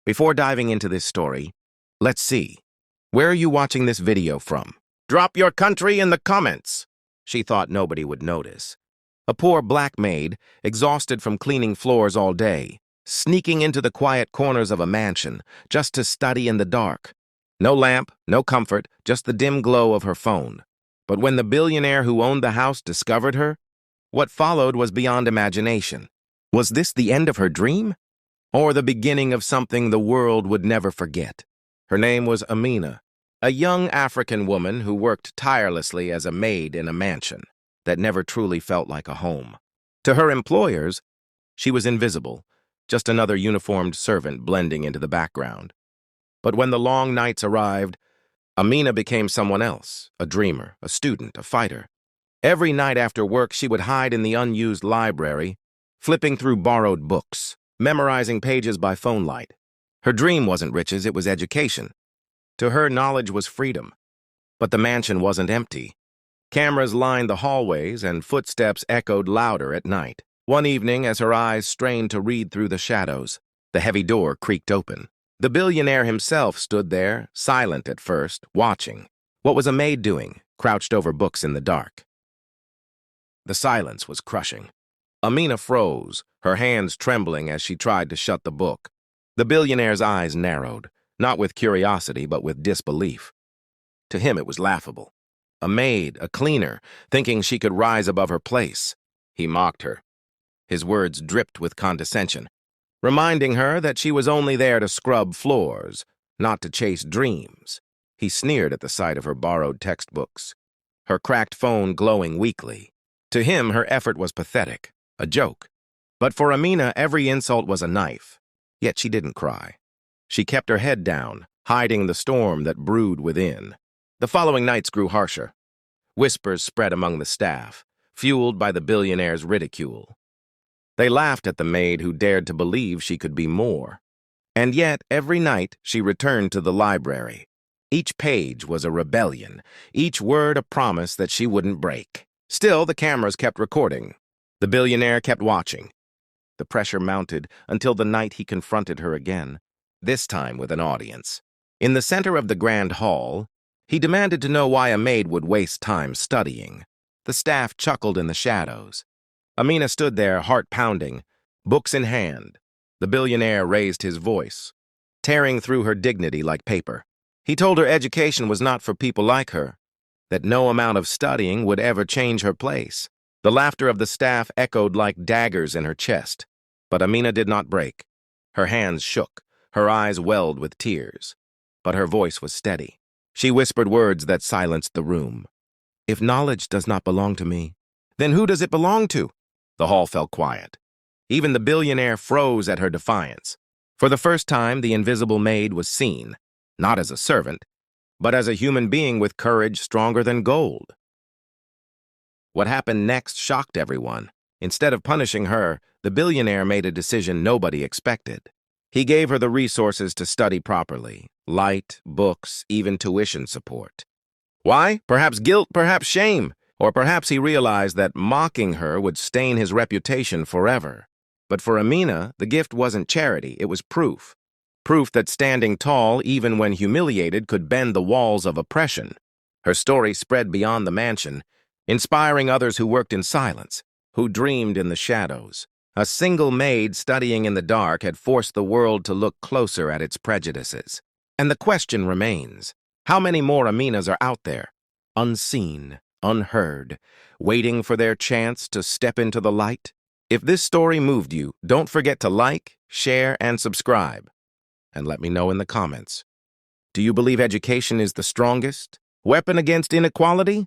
Before diving into this story, let's see. Where are you watching this video from? Drop your country in the comments. She thought nobody would notice. A poor black maid, exhausted from cleaning floors all day, sneaking into the quiet corners of a mansion just to study in the dark. No lamp, no comfort, just the dim glow of her phone. But when the billionaire who owned the house discovered her, what followed was beyond imagination. Was this the end of her dream? Or the beginning of something the world would never forget? Her name was Amina, a young African woman who worked tirelessly as a maid in a mansion that never truly felt like a home. To her employers, she was invisible, just another uniformed servant blending into the background. But when the long nights arrived, Amina became someone else, a dreamer, a student, a fighter. Every night after work, she would hide in the unused library, flipping through borrowed books, memorizing pages by phone light. Her dream wasn't riches, it was education. To her, knowledge was freedom. But the mansion wasn't empty. Cameras lined the hallways and footsteps echoed louder at night. One evening, as her eyes strained to read through the shadows, the heavy door creaked open. The billionaire himself stood there, silent at first, watching. What was a maid doing, crouched over books in the dark? The silence was crushing. Amina froze, her hands trembling as she tried to shut the book. The billionaire's eyes narrowed, not with curiosity but with disbelief. To him it was laughable. A maid, a cleaner, thinking she could rise above her place. He mocked her. His words dripped with condescension, reminding her that she was only there to scrub floors, not to chase dreams. He sneered at the sight of her borrowed textbooks, her cracked phone glowing weakly. To him, her effort was pathetic, a joke. But for Amina, every insult was a knife. Yet she didn't cry. She kept her head down, hiding the storm that brewed within. The following nights grew harsher. Whispers spread among the staff, fueled by the billionaire's ridicule. They laughed at the maid who dared to believe she could be more. And yet, every night, she returned to the library. Each page was a rebellion, each word a promise that she wouldn't break. Still, the cameras kept recording. The billionaire kept watching. The pressure mounted until the night he confronted her again, this time with an audience. In the center of the grand hall, he demanded to know why a maid would waste time studying. The staff chuckled in the shadows. Amina stood there, heart pounding, books in hand. The billionaire raised his voice, tearing through her dignity like paper. He told her education was not for people like her, that no amount of studying would ever change her place. The laughter of the staff echoed like daggers in her chest. But Amina did not break. Her hands shook, her eyes welled with tears. But her voice was steady. She whispered words that silenced the room. If knowledge does not belong to me, then who does it belong to? The hall fell quiet. Even the billionaire froze at her defiance. For the first time, the invisible maid was seen, not as a servant, but as a human being with courage stronger than gold. What happened next shocked everyone. Instead of punishing her, the billionaire made a decision nobody expected. He gave her the resources to study properly, light, books, even tuition support. Why? Perhaps guilt, perhaps shame. Or perhaps he realized that mocking her would stain his reputation forever. But for Amina, the gift wasn't charity, it was proof. Proof that standing tall, even when humiliated, could bend the walls of oppression. Her story spread beyond the mansion, inspiring others who worked in silence, who dreamed in the shadows. A single maid studying in the dark had forced the world to look closer at its prejudices. And the question remains, how many more Aminas are out there, unseen, unheard, waiting for their chance to step into the light? If this story moved you, don't forget to like, share, and subscribe. And let me know in the comments. Do you believe education is the strongest weapon against inequality?